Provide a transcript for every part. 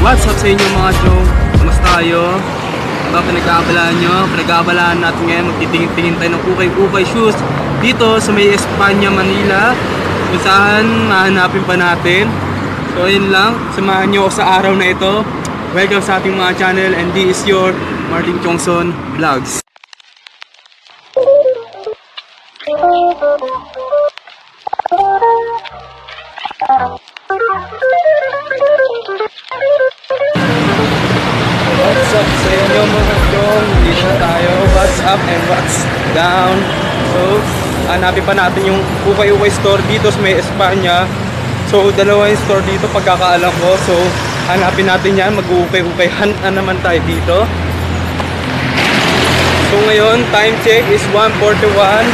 What's up sa inyo mga Joe? Kamusta kayo? Diba pinag-aabalaan nyo? Pinag-aabalaan natin ngayon. Magtitingin-tingin tayo ng ukay-ukay shoes dito sa may Espanya, Manila, kung saan mahanapin pa natin. So yun lang, samahan nyo ako sa araw na ito. Welcome sa ating mga channel, and this is your Martin Chongson Vlogs. What's up sa inyo mga chong? Dito na tayo. What's up and what's down? So, hanapin pa natin yung ukay-ukay store dito sa may Espanya. So, dalawa yung store dito pagkakaalam ko. So, hanapin natin yan. Mag-ukay-ukayhan na naman tayo dito. So, ngayon, time check is 1:41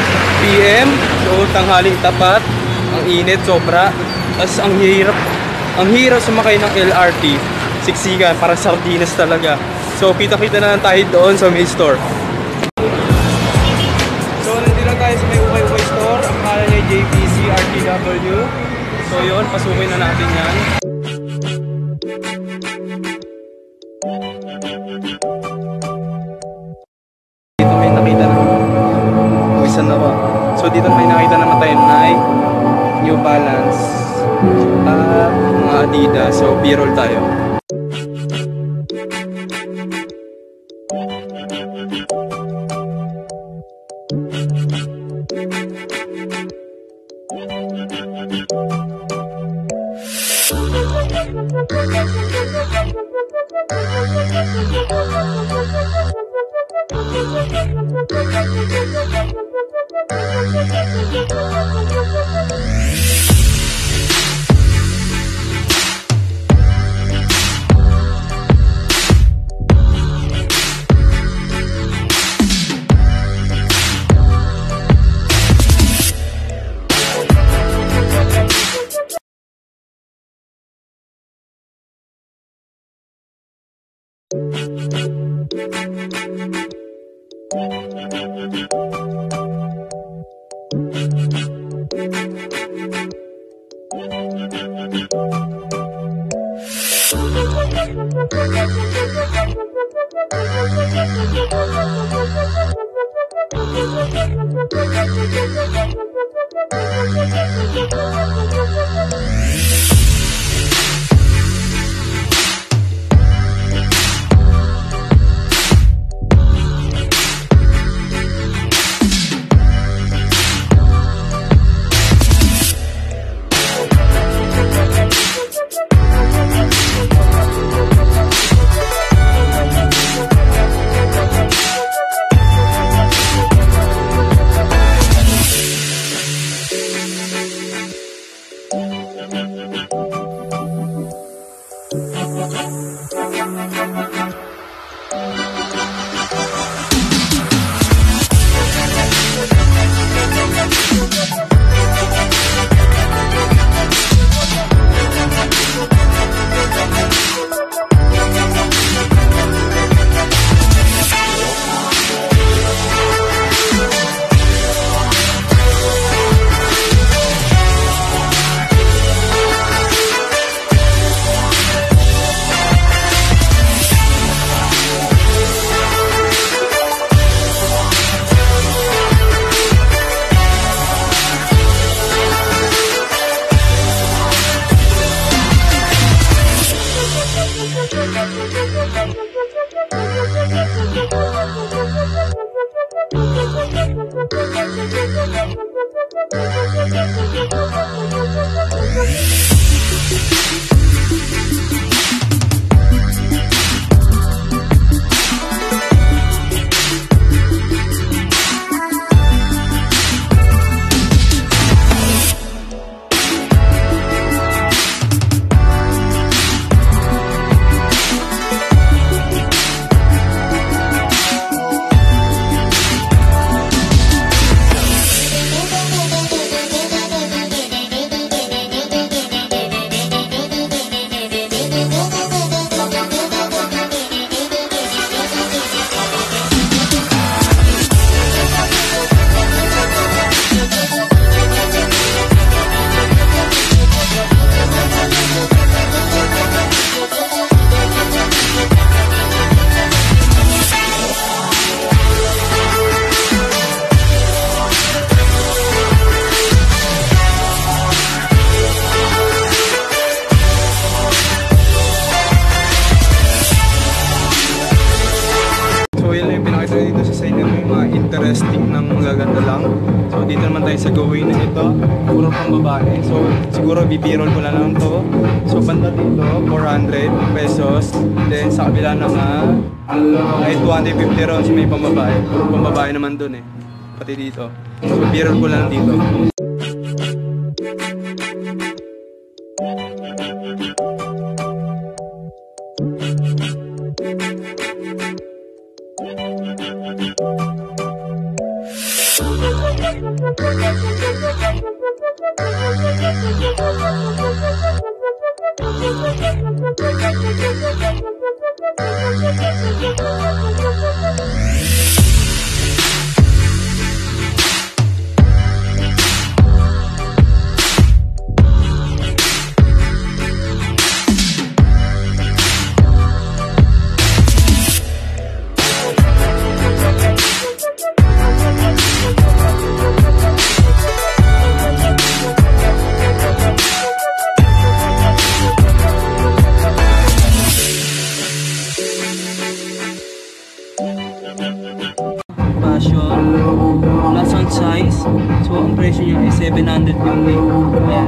PM. So, tanghaling tapat. Ang init, sobra. Tapos, ang hirap sumakay ng LRT. Siksikan, para sardinas talaga. So, kita-kita na lang tayo doon sa may store. So, nandito lang tayo sa may ukay-ukay store. Ang pangalan niya JPC RTW. So, yun, pasukin na natin yan. Dito may nakita na. Uwisan na ako. So, dito may nakita naman tayo Nike, New Balance, at mga Adidas. So, B-roll tayo. domestic ng magaganda lang. So dito naman tayo sa gawin na ito, puro pang babae. So siguro bibirol ko na lang to. So banda dito, 400 pesos. Then sa kabila naman ay 250 ron sa may pambabae. Puro pambabae naman dun eh, pati dito. So birol ko lang dito. Fashion, plus on size. So ang presyo niya ay 700 yung ayan.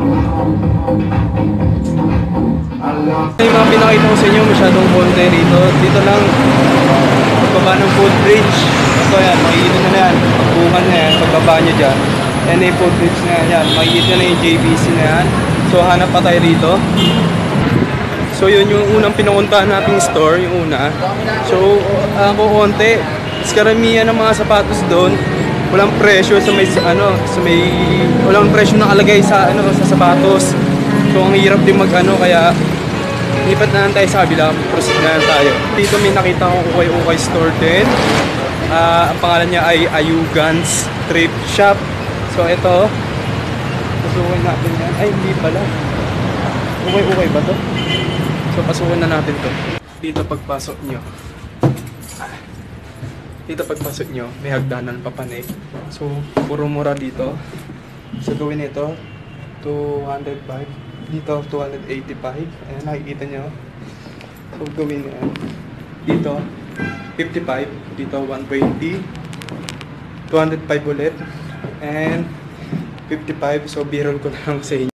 Yung mga pinakita ko sa inyo masyadong konti rito. Dito lang pagbaba ng footbridge. So ayan, makikita na yan. Pagbukan na yan, pagbaba nyo dyan. Yan na yung footbridge na yan. Makikita na yung JBC na yan. So hanap pa tayo rito. So yun yung unang pinukuntahan nating store, yung una. So ako konti. Mas karamihan ng mga sapatos doon, walang presyo sa may walang presyo nakalagay sa sa sapatos. So ang hirap din kaya lipat na lang tayo sa kabila, proceed na lang tayo. Dito may nakita akong ukay-ukay store din. Ang pangalan niya ay Ayugan's Thrift Shop. So ito, pasukin natin yan. Ay hindi pala. Ukay-ukay ba to? So pasukin na natin to. Dito pagpasok nyo. May hagdanan papanik. So, puro mura dito. So, gawin ito, 205. Dito, 285. Ayan, nakikita nyo. So, gawin yan. Dito, 55. Dito, 120. 205 ulit. And, 55. So, birol ko na lang sa inyo.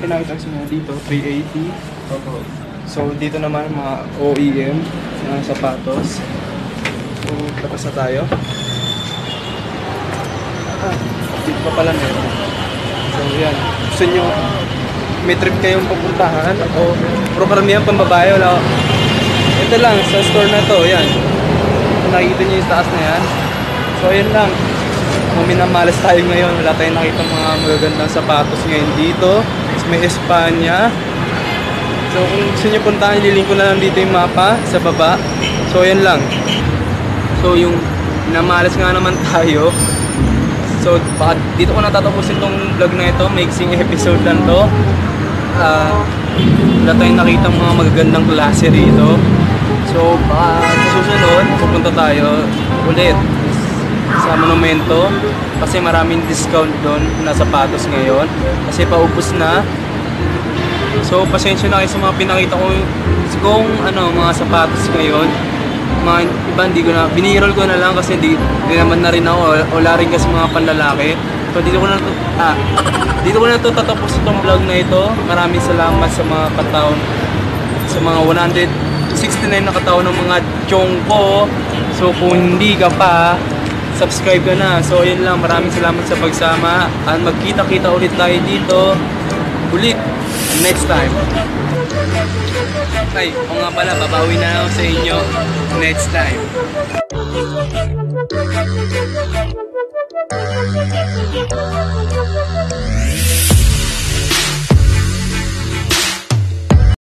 Pinakita ko sa dito, 380. So dito naman mga OEM na sapatos. So tapos na tayo. Dito pa pala meron. So yan, gusto nyo may trip kayong pupuntahan o pero karamihan pang babae, wala. Ito lang sa store na to, yan. Nakikita nyo yung taas na yan. So yan lang. Kung minamalas tayo ngayon, wala tayong nakita mga magagandang sapatos ngayon dito. May Espanya. So kung gusto nyo puntahan, ililink ko na lang dito yung mapa sa baba. So yan lang. So yung namalas nga naman tayo. So baka dito ko natatapusin tong vlog na ito. Mixing episode lang to. Wala tayong nakita mga magagandang klase rito. So baka sa susunod pupunta tayo ulit sa Monumento kasi maraming discount doon na sapatos ngayon kasi paubos na. So pasensya na kayo sa mga pinakita ko kung ano, mga sapatos ngayon, mga iba hindi ko na, binirol ko na lang kasi hindi naman na rin ako, wala rin kasi mga panlalaki. So dito ko na to tatapos itong vlog na ito. Maraming salamat sa mga kataon, sa mga 169 na kataon ng mga chong ko. So kung hindi ka pa, subscribe ka na. So yun lang, maraming salamat sa pagsama. At magkita-kita ulit tayo dito ulit next time. Ay, o nga pala, babawi na ako sa inyo next time.